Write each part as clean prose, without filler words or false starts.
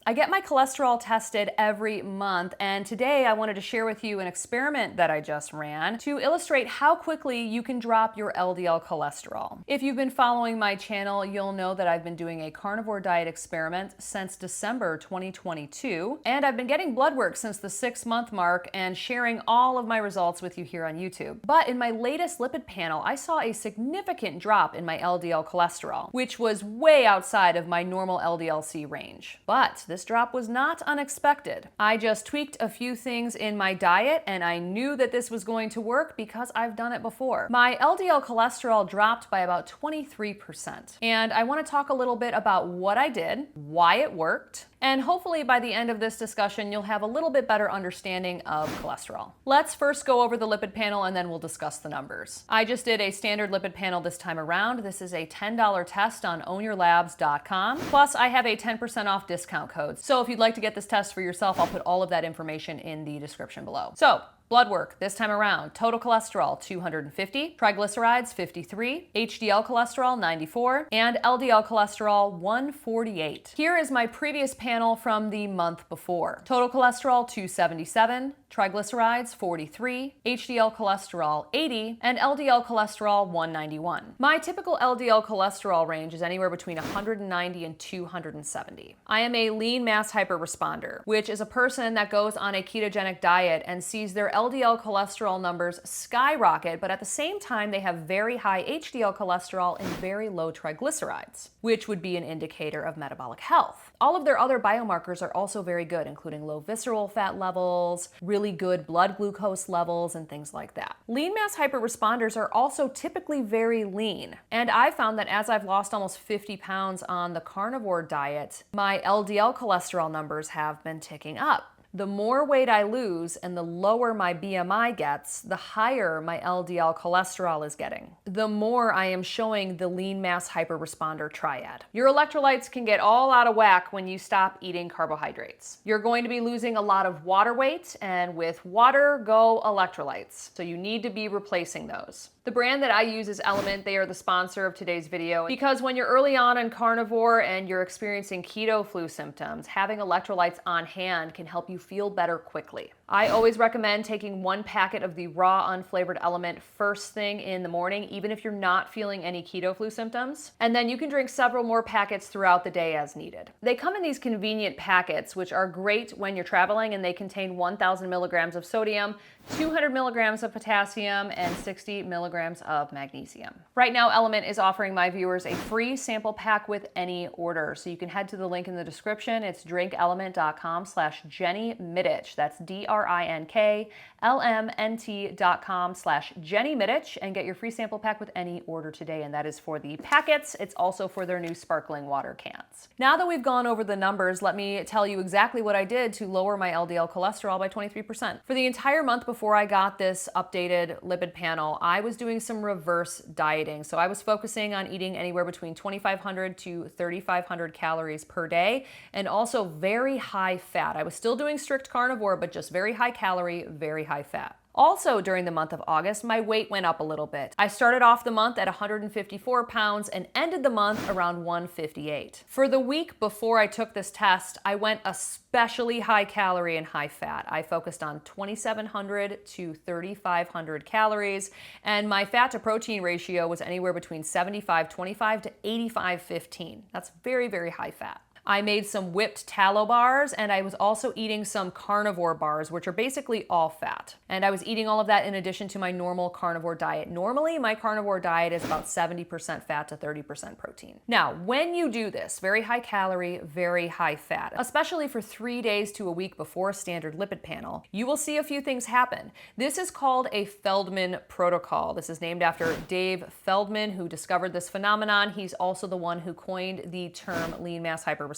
I get my cholesterol tested every month, and today I wanted to share with you an experiment that I just ran to illustrate how quickly you can drop your LDL cholesterol. If you've been following my channel, you'll know that I've been doing a carnivore diet experiment since December 2022, and I've been getting blood work since the 6-month mark and sharing all of my results with you here on YouTube. But in my latest lipid panel, I saw a significant drop in my LDL cholesterol, which was way outside of my normal LDL-C range. But this drop was not unexpected. I just tweaked a few things in my diet and I knew that this was going to work because I've done it before. My LDL cholesterol dropped by about 23%. And I want to talk a little bit about what I did, why it worked, and hopefully by the end of this discussion, you'll have a little bit better understanding of cholesterol. Let's first go over the lipid panel and then we'll discuss the numbers. I just did a standard lipid panel this time around. This is a $10 test on ownyourlabs.com. Plus, I have a 10% off discount code. So if you'd like to get this test for yourself, I'll put all of that information in the description below. So, blood work this time around, total cholesterol 250, triglycerides 53, HDL cholesterol 94, and LDL cholesterol 148. Here is my previous panel from the month before. Total cholesterol 277, triglycerides 43, HDL cholesterol 80, and LDL cholesterol 191. My typical LDL cholesterol range is anywhere between 190 and 270. I am a lean mass hyperresponder, which is a person that goes on a ketogenic diet and sees their LDL cholesterol numbers skyrocket, but at the same time they have very high HDL cholesterol and very low triglycerides, which would be an indicator of metabolic health. All of their other biomarkers are also very good, including low visceral fat levels, really good blood glucose levels, and things like that. Lean mass hyperresponders are also typically very lean, and I found that as I've lost almost 50 pounds on the carnivore diet, my LDL cholesterol numbers have been ticking up. The more weight I lose and the lower my BMI gets, the higher my LDL cholesterol is getting. The more I am showing the lean mass hyperresponder triad. Your electrolytes can get all out of whack when you stop eating carbohydrates. You're going to be losing a lot of water weight, and with water go electrolytes. So you need to be replacing those. The brand that I use is LMNT. They are the sponsor of today's video because when you're early on in carnivore and you're experiencing keto flu symptoms, having electrolytes on hand can help you feel better quickly. I always recommend taking 1 packet of the raw unflavored LMNT first thing in the morning, even if you're not feeling any keto flu symptoms. And then you can drink several more packets throughout the day as needed. They come in these convenient packets, which are great when you're traveling, and they contain 1,000 milligrams of sodium, 200 milligrams of potassium, and 60 milligrams of magnesium. Right now, LMNT is offering my viewers a free sample pack with any order. So you can head to the link in the description. It's drinklmnt.com/Jenny Mitich. That's DRINKLMNT.com/Jenny Mitich and get your free sample pack with any order today. And that is for the packets. It's also for their new sparkling water cans. Now that we've gone over the numbers, let me tell you exactly what I did to lower my LDL cholesterol by 23%. For the entire month before I got this updated lipid panel, I was doing some reverse dieting. So I was focusing on eating anywhere between 2,500 to 3,500 calories per day and also very high fat. I was still doing strict carnivore, but just very high calorie, very high fat. Also, during the month of August, my weight went up a little bit. I started off the month at 154 pounds and ended the month around 158. For the week before I took this test, I went especially high calorie and high fat. I focused on 2,700 to 3,500 calories, and my fat to protein ratio was anywhere between 75-25 to 85-15. That's very, very high fat. I made some whipped tallow bars, and I was also eating some carnivore bars, which are basically all fat. And I was eating all of that in addition to my normal carnivore diet. Normally, my carnivore diet is about 70% fat to 30% protein. Now, when you do this, very high calorie, very high fat, especially for 3 days to a week before a standard lipid panel, you will see a few things happen. This is called a Feldman protocol. This is named after Dave Feldman, who discovered this phenomenon. He's also the one who coined the term lean mass hyperresponder.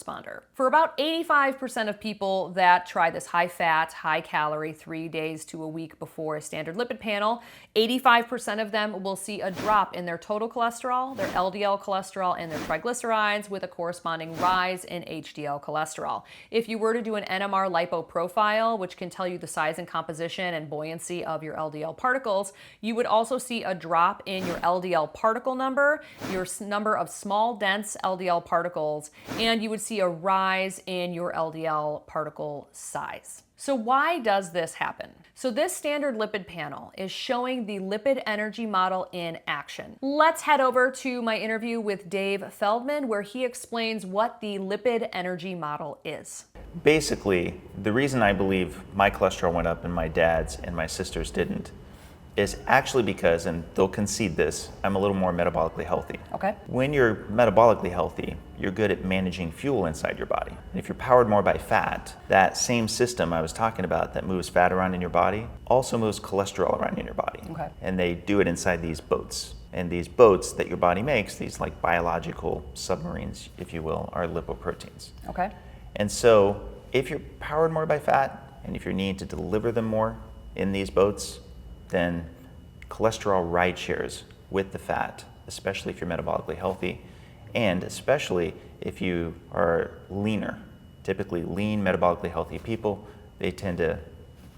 For about 85% of people that try this high fat, high calorie 3 days to a week before a standard lipid panel, 85% of them will see a drop in their total cholesterol, their LDL cholesterol, and their triglycerides with a corresponding rise in HDL cholesterol. If you were to do an NMR lipo profile, which can tell you the size and composition and buoyancy of your LDL particles, you would also see a drop in your LDL particle number, your number of small dense LDL particles, and you would see a rise in your LDL particle size. So why does this happen? So this standard lipid panel is showing the lipid energy model in action. Let's head over to my interview with Dave Feldman, where he explains what the lipid energy model is. Basically, the reason I believe my cholesterol went up and my dad's and my sister's didn't is actually because, and they'll concede this, I'm a little more metabolically healthy. Okay. When you're metabolically healthy, you're good at managing fuel inside your body. And if you're powered more by fat, that same system I was talking about that moves fat around in your body also moves cholesterol around in your body. Okay. And they do it inside these boats. And these boats that your body makes, these like biological submarines, if you will, are lipoproteins. Okay. And so if you're powered more by fat, and if you're needing to deliver them more in these boats, then cholesterol ride shares with the fat, especially if you're metabolically healthy, and especially if you are leaner. Typically lean, metabolically healthy people, they tend to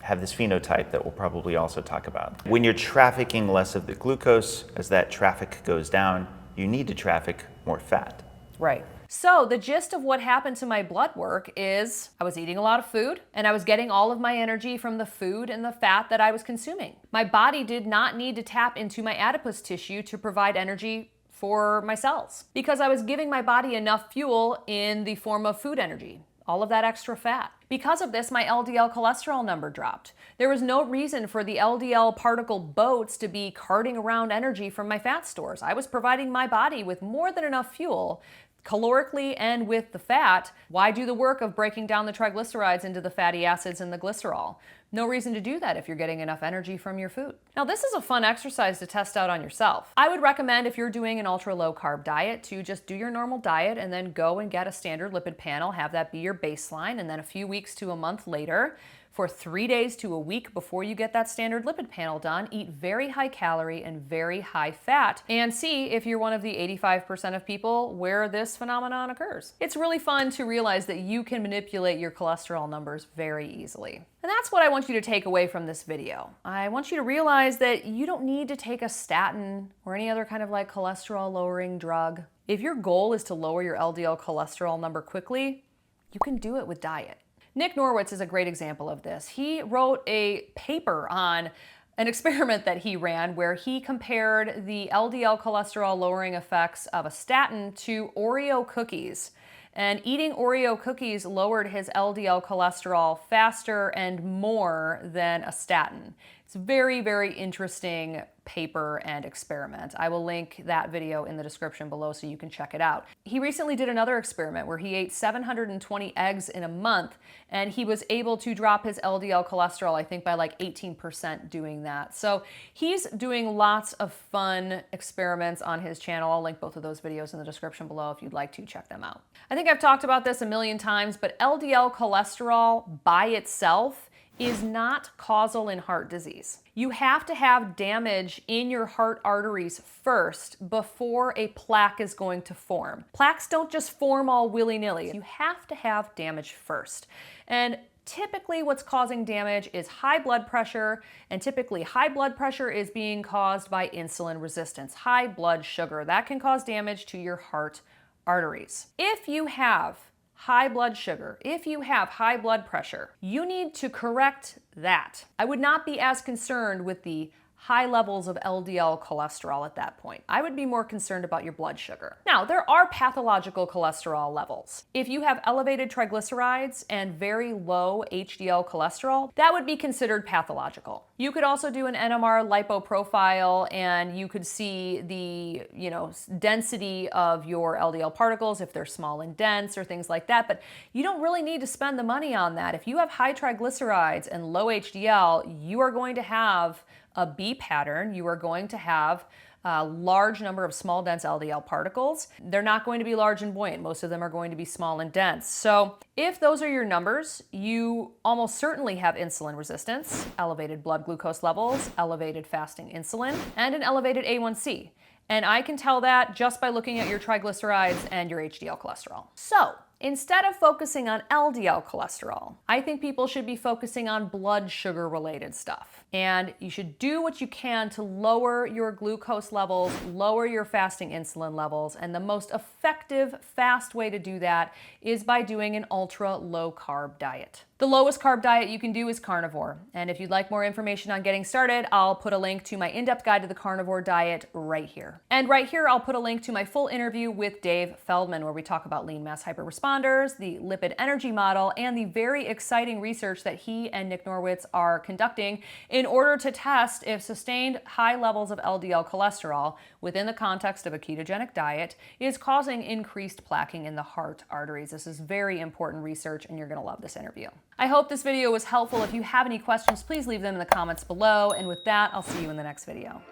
have this phenotype that we'll probably also talk about. When you're trafficking less of the glucose, as that traffic goes down, you need to traffic more fat. Right. So the gist of what happened to my blood work is I was eating a lot of food and I was getting all of my energy from the food and the fat that I was consuming. My body did not need to tap into my adipose tissue to provide energy for my cells because I was giving my body enough fuel in the form of food energy, all of that extra fat. Because of this, my LDL cholesterol number dropped. There was no reason for the LDL particle boats to be carting around energy from my fat stores. I was providing my body with more than enough fuel calorically and with the fat. Why do the work of breaking down the triglycerides into the fatty acids and the glycerol? No reason to do that if you're getting enough energy from your food. Now, this is a fun exercise to test out on yourself. I would recommend, if you're doing an ultra low carb diet, to just do your normal diet and then go and get a standard lipid panel, have that be your baseline, and then a few weeks to a month later, for 3 days to a week before you get that standard lipid panel done, eat very high calorie and very high fat and see if you're one of the 85% of people where this phenomenon occurs. It's really fun to realize that you can manipulate your cholesterol numbers very easily. And that's what I want you to take away from this video. I want you to realize that you don't need to take a statin or any other kind of like cholesterol lowering drug. If your goal is to lower your LDL cholesterol number quickly, you can do it with diet. Nick Norwitz is a great example of this. He wrote a paper on an experiment that he ran where he compared the LDL cholesterol lowering effects of a statin to Oreo cookies. And eating Oreo cookies lowered his LDL cholesterol faster and more than a statin. It's a very, very interesting paper and experiment. I will link that video in the description below so you can check it out. He recently did another experiment where he ate 720 eggs in a month and he was able to drop his LDL cholesterol, I think by like 18% doing that. So he's doing lots of fun experiments on his channel. I'll link both of those videos in the description below if you'd like to check them out. I think I've talked about this a million times, but LDL cholesterol by itself is not causal in heart disease. You have to have damage in your heart arteries first before a plaque is going to form. Plaques don't just form all willy-nilly. You have to have damage first. And typically what's causing damage is high blood pressure, and typically high blood pressure is being caused by insulin resistance, high blood sugar. That can cause damage to your heart arteries. If you have high blood sugar, if you have high blood pressure, you need to correct that. I would not be as concerned with the high levels of LDL cholesterol at that point. I would be more concerned about your blood sugar. Now, there are pathological cholesterol levels. If you have elevated triglycerides and very low HDL cholesterol, that would be considered pathological. You could also do an NMR lipo profile and you could see the, density of your LDL particles, if they're small and dense or things like that, but you don't really need to spend the money on that. If you have high triglycerides and low HDL, you are going to have a B pattern. You are going to have a large number of small, dense LDL particles. They're not going to be large and buoyant. Most of them are going to be small and dense. So if those are your numbers, you almost certainly have insulin resistance, elevated blood glucose levels, elevated fasting insulin, and an elevated A1C. And I can tell that just by looking at your triglycerides and your HDL cholesterol. So Instead of focusing on LDL cholesterol, I think people should be focusing on blood sugar related stuff. And you should do what you can to lower your glucose levels, lower your fasting insulin levels, and the most effective, fast way to do that is by doing an ultra low carb diet. The lowest carb diet you can do is carnivore. And if you'd like more information on getting started, I'll put a link to my in-depth guide to the carnivore diet right here. And right here, I'll put a link to my full interview with Dave Feldman, where we talk about lean mass hyperresponders, the lipid energy model, and the very exciting research that he and Nick Norwitz are conducting in order to test if sustained high levels of LDL cholesterol within the context of a ketogenic diet is causing increased plaquing in the heart arteries. This is very important research, and you're going to love this interview. I hope this video was helpful. If you have any questions, please leave them in the comments below. And with that, I'll see you in the next video.